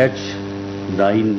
H9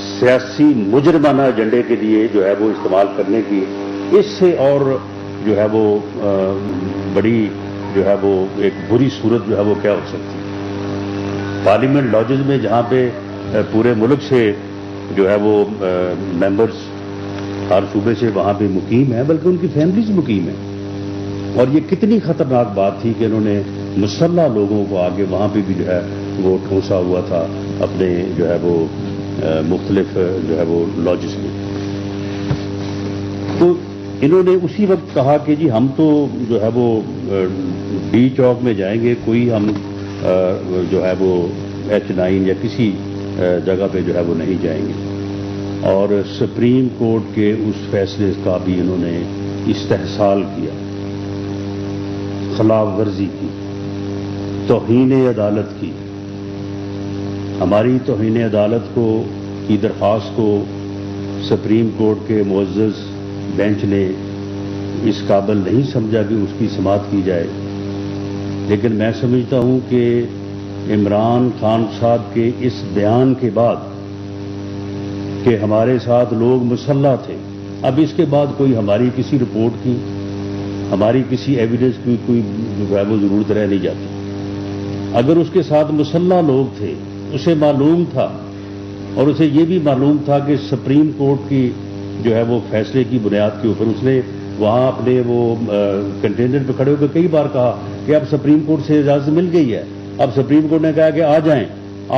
سیاسی مجرمانہ ایجنڈے کے لیے جو ہے وہ استعمال کرنے کی اس سے اور جو ہے وہ بڑی جو ہے وہ ایک بری صورت جو ہے وہ کیا ہو سکتی ہے. پارلیمنٹ لاجز میں جہاں پہ پورے ملک سے جو ہے وہ ممبرز ہر صوبے سے وہاں پہ مقیم ہیں، بلکہ ان کی فیملیز مقیم ہیں، اور یہ کتنی خطرناک بات تھی کہ انہوں نے مسلح لوگوں کو آگے وہاں پہ بھی جو ہے وہ ٹھونسا ہوا تھا اپنے جو ہے وہ مختلف جو ہے وہ لاجز میں. تو انہوں نے اسی وقت کہا کہ جی ہم تو جو ہے وہ ڈی چوک میں جائیں گے، کوئی ہم جو ہے وہ H9 یا کسی جگہ پہ جو ہے وہ نہیں جائیں گے. اور سپریم کورٹ کے اس فیصلے کا بھی انہوں نے استحصال کیا، خلاف ورزی کی، توہین عدالت کی. ہماری توہین عدالت کی درخواست کو سپریم کورٹ کے معزز بینچ نے اس قابل نہیں سمجھا کہ اس کی سماعت کی جائے. لیکن میں سمجھتا ہوں کہ عمران خان صاحب کے اس بیان کے بعد کہ ہمارے ساتھ لوگ مسلح تھے، اب اس کے بعد کوئی ہماری کسی رپورٹ کی، ہماری کسی ایویڈنس کی کوئی جو ہے وہ ضرورت رہ نہیں جاتی. اگر اس کے ساتھ مسلح لوگ تھے، اسے معلوم تھا اور اسے یہ بھی معلوم تھا کہ سپریم کورٹ کی جو ہے وہ فیصلے کی بنیاد کے اوپر اس نے وہاں اپنے وہ کنٹینر پہ کھڑے ہو کر کئی بار کہا کہ اب سپریم کورٹ سے اجازت مل گئی ہے، اب سپریم کورٹ نے کہا کہ آ جائیں،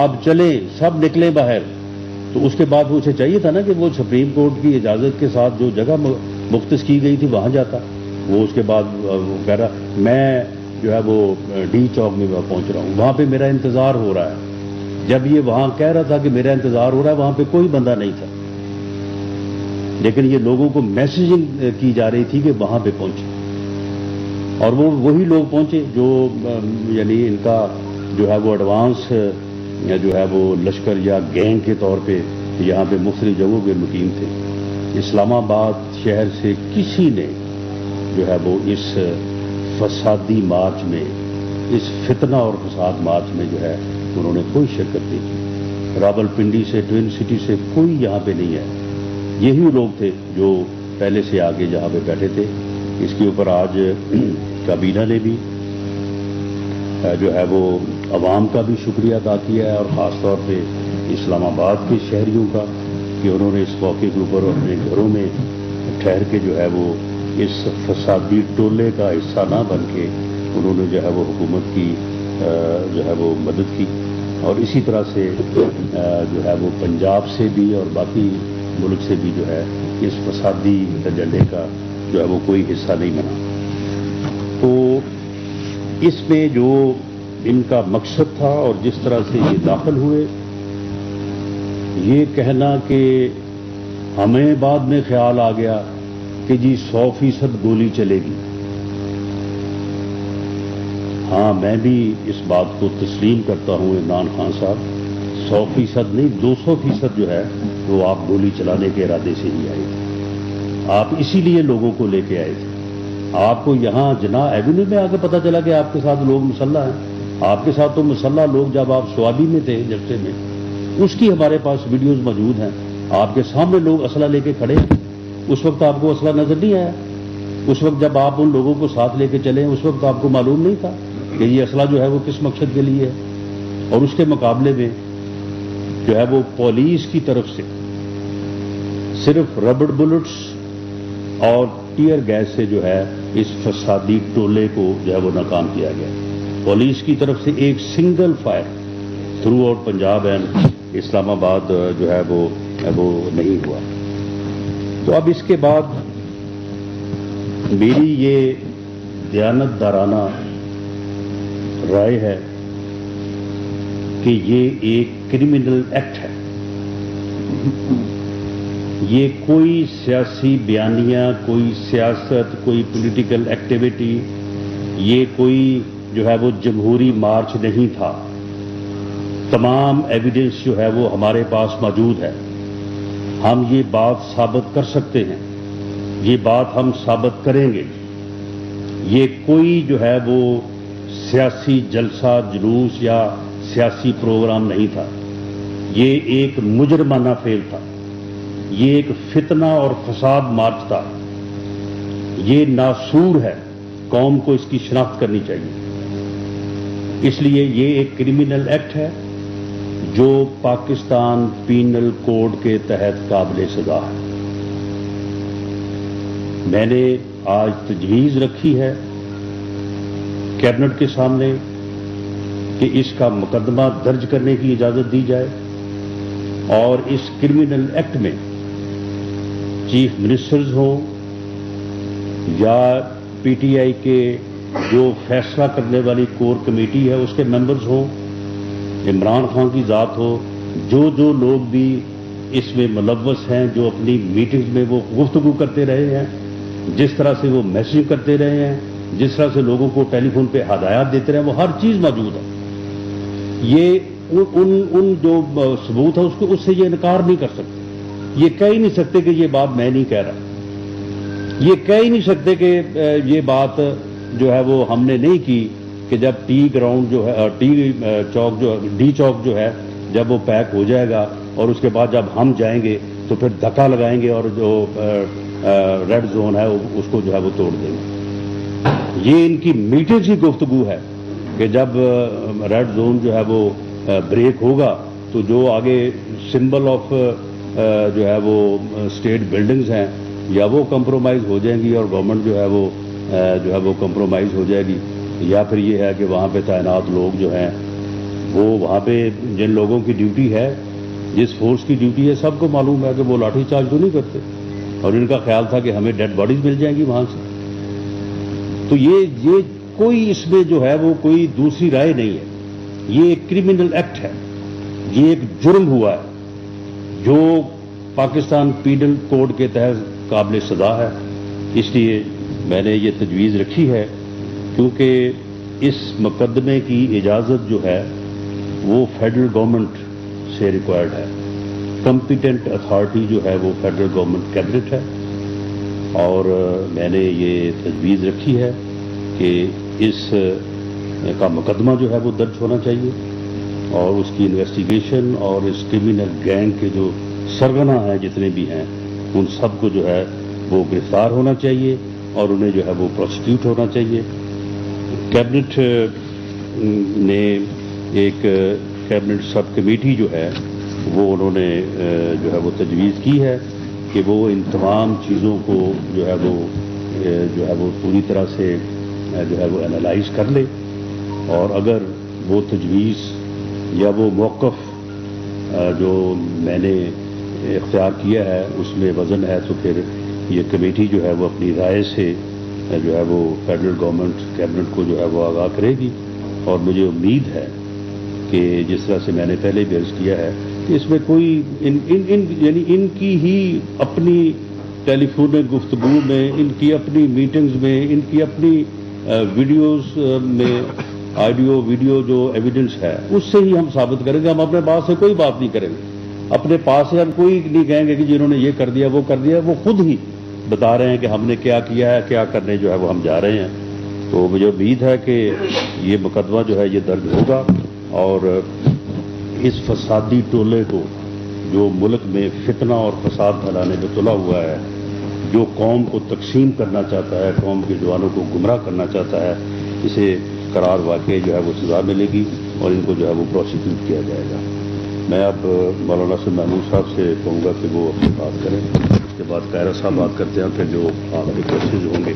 آپ چلیں، سب نکلیں باہر. تو اس کے بعد وہ اسے چاہیے تھا نا کہ وہ سپریم کورٹ کی اجازت کے ساتھ جو جگہ مختص کی گئی تھی وہاں جاتا. وہ اس کے بعد وہ کہہ رہا میں جو ہے وہ ڈی چوک میں پہنچ رہا ہوں، وہاں پہ میرا انتظار ہو رہا ہے. جب یہ وہاں کہہ رہا تھا کہ میرا انتظار ہو رہا ہے، وہاں پہ کوئی بندہ نہیں تھا، لیکن یہ لوگوں کو میسیجنگ کی جا رہی تھی کہ وہاں پہ پہنچے. اور وہ وہی لوگ پہنچے جو یعنی ان کا جو ہے وہ ایڈوانس جو ہے وہ لشکر یا گینگ کے طور پہ یہاں پہ مختلف جگہوں پہ مقیم تھے. اسلام آباد شہر سے کسی نے جو ہے وہ اس فسادی مارچ میں، اس فتنہ اور فساد مارچ میں جو ہے انہوں نے کوئی شرکت نہیں کی. راول پنڈی سے، ٹوئن سٹی سے کوئی یہاں پہ نہیں ہے. یہی لوگ تھے جو پہلے سے آگے جہاں پہ بیٹھے تھے. اس کے اوپر آج کابینہ نے بھی جو ہے وہ عوام کا بھی شکریہ ادا کیا ہے، اور خاص طور پہ اسلام آباد کے شہریوں کا کہ انہوں نے اس موقع کے اوپر اپنے گھروں میں ٹھہر کے جو ہے وہ اس فسادی ٹولے کا حصہ نہ بن کے انہوں نے جو ہے وہ حکومت کی جو ہے وہ مدد کی. اور اسی طرح سے جو ہے وہ پنجاب سے بھی اور باقی ملک سے بھی جو ہے اس فسادی ایجنڈے کا جو ہے وہ کوئی حصہ نہیں بنا. تو اس میں جو ان کا مقصد تھا اور جس طرح سے یہ داخل ہوئے، یہ کہنا کہ ہمیں بعد میں خیال آ گیا کہ جی 100% گولی چلے گی. ہاں میں بھی اس بات کو تسلیم کرتا ہوں عمران خان صاحب، 100% نہیں 200% جو ہے وہ آپ گولی چلانے کے ارادے سے ہی آئے تھے. آپ اسی لیے لوگوں کو لے کے آئے تھے. آپ کو یہاں جناح ایونیو میں آ کے پتا چلا کہ آپ کے ساتھ لوگ مسلح ہیں. آپ کے ساتھ تو مسلح لوگ جب آپ سوابی میں تھے جلسے میں، اس کی ہمارے پاس ویڈیوز موجود ہیں. آپ کے سامنے لوگ اسلحہ لے کے کھڑے ہیں. اس وقت آپ کو اسلحہ نظر نہیں آیا. اس وقت جب آپ ان لوگوں کو ساتھ لے کے چلے اس وقت آپ کو معلوم نہیں تھا کہ یہ اسلحہ جو ہے وہ کس مقصد کے لیے ہے. اور اس کے مقابلے میں جو ہے وہ پولیس کی طرف سے صرف ربڑ بلٹس اور ٹیئر گیس سے جو ہے اس فسادی ٹولے کو جو ہے وہ ناکام کیا گیا. پولیس کی طرف سے ایک single fire throw out Punjab and Islamabad جو ہے وہ نہیں ہوا. تو اب اس کے بعد میری یہ دیانت دارانہ رائے ہے کہ یہ ایک کرمنل ایکٹ ہے. یہ کوئی سیاسی بیانیہ، کوئی سیاست، کوئی پولیٹیکل ایکٹیویٹی، یہ کوئی جو ہے وہ جمہوری مارچ نہیں تھا. تمام ایویڈنس جو ہے وہ ہمارے پاس موجود ہے. ہم یہ بات ثابت کر سکتے ہیں، یہ بات ہم ثابت کریں گے. یہ کوئی جو ہے وہ سیاسی جلسہ جلوس یا سیاسی پروگرام نہیں تھا. یہ ایک مجرمانہ فعل تھا، یہ ایک فتنہ اور فساد مارچ تھا، یہ ناسور ہے، قوم کو اس کی شناخت کرنی چاہیے۔ اس لیے یہ ایک کرمنل ایکٹ ہے جو پاکستان پینل کوڈ کے تحت قابل سزا ہے۔ میں نے آج تجویز رکھی ہے کیبنٹ کے سامنے کہ اس کا مقدمہ درج کرنے کی اجازت دی جائے اور اس کرمنل ایکٹ میں چیف منسٹرز ہوں یا پی ٹی آئی کے جو فیصلہ کرنے والی کور کمیٹی ہے اس کے ممبرز ہوں، عمران خان کی ذات ہو، جو لوگ بھی اس میں ملوث ہیں، جو اپنی میٹنگز میں وہ گفتگو کرتے رہے ہیں، جس طرح سے وہ میسیج کرتے رہے ہیں، جس طرح سے لوگوں کو ٹیلی فون پہ ہدایات دیتے رہے، وہ ہر چیز موجود ہے۔ یہ ان جو ثبوت ہے اس سے یہ انکار نہیں کر سکتے، یہ کہہ ہی نہیں سکتے کہ یہ بات میں نہیں کہہ رہا، یہ کہہ ہی نہیں سکتے کہ یہ بات جو ہے وہ ہم نے نہیں کی کہ جب ٹی گراؤنڈ جو ہے ڈی چوک جو ہے جب وہ پیک ہو جائے گا اور اس کے بعد جب ہم جائیں گے تو پھر دھکا لگائیں گے اور جو ریڈ زون ہے اس کو جو ہے وہ توڑ دیں گے۔ یہ ان کی میٹنگ کی گفتگو ہے کہ جب ریڈ زون جو ہے وہ بریک ہوگا تو جو آگے سمبل آف جو ہے وہ اسٹیٹ بلڈنگز ہیں یا وہ کمپرومائز ہو جائیں گی اور گورنمنٹ جو ہے وہ کمپرومائز ہو جائے گی، یا پھر یہ ہے کہ وہاں پہ تعینات لوگ جو ہیں وہ وہاں پہ جن لوگوں کی ڈیوٹی ہے، جس فورس کی ڈیوٹی ہے، سب کو معلوم ہے کہ وہ لاٹھی چارج تو نہیں کرتے، اور ان کا خیال تھا کہ ہمیں ڈیڈ باڈیز مل جائیں گی وہاں سے۔ تو یہ کوئی اس میں جو ہے وہ کوئی دوسری رائے نہیں ہے، یہ ایک کرمنل ایکٹ ہے، یہ ایک جرم ہوا ہے جو پاکستان پینل کوڈ کے تحت قابل سزا ہے۔ اس لیے میں نے یہ تجویز رکھی ہے کیونکہ اس مقدمے کی اجازت جو ہے وہ فیڈرل گورنمنٹ سے ریکوائرڈ ہے، کمپیٹنٹ اتھارٹی جو ہے وہ فیڈرل گورنمنٹ کیبنٹ ہے، اور میں نے یہ تجویز رکھی ہے کہ اس کا مقدمہ جو ہے وہ درج ہونا چاہیے اور اس کی انویسٹیگیشن اور اس کرمنل گینگ کے جو سرغنہ ہیں جتنے بھی ہیں ان سب کو جو ہے وہ گرفتار ہونا چاہیے اور انہیں جو ہے وہ پروسیکیوٹ ہونا چاہیے۔ کیبنٹ نے ایک کیبنٹ سب کمیٹی جو ہے وہ انہوں نے جو ہے وہ تجویز کی ہے کہ وہ ان تمام چیزوں کو جو ہے وہ پوری طرح سے جو ہے وہ انالائز کر لے، اور اگر وہ تجویز یا وہ موقف جو میں نے اختیار کیا ہے اس میں وزن ہے تو پھر یہ کمیٹی جو ہے وہ اپنی رائے سے جو ہے وہ فیڈرل گورنمنٹ کیبنٹ کو جو ہے وہ آگاہ کرے گی، اور مجھے امید ہے کہ جس طرح سے میں نے پہلے بھی عرض کیا ہے کہ اس میں کوئی یعنی ان کی ہی اپنی ٹیلی فون گفتگو میں، ان کی اپنی میٹنگز میں، ان کی اپنی ویڈیوز میں آڈیو ویڈیو جو ایویڈنس ہے اس سے ہی ہم ثابت کریں گے۔ ہم اپنے پاس سے کوئی بات نہیں کریں گے، اپنے پاس سے ہم کوئی نہیں کہیں گے کہ جنہوں نے یہ کر دیا وہ کر دیا، وہ خود ہی بتا رہے ہیں کہ ہم نے کیا کیا ہے، کیا کرنے جو ہے وہ ہم جا رہے ہیں۔ تو مجھے امید ہے کہ یہ مقدمہ جو ہے یہ درج ہوگا اور اس فسادی ٹولے کو جو ملک میں فتنہ اور فساد پھیلانے پہ تلا ہوا ہے، جو قوم کو تقسیم کرنا چاہتا ہے، قوم کے جوانوں کو گمراہ کرنا چاہتا ہے، اسے قرار واقع جو ہے وہ سزا ملے گی اور ان کو جو ہے وہ پروسیکیوٹ کیا جائے گا۔ میں اب مولانا سے محمود صاحب سے کہوں گا کہ وہ اپنی بات کریں، اس کے بعد قاہرہ صاحب بات کرتے ہیں، پھر جو آپ کے کوشچنز ہوں گے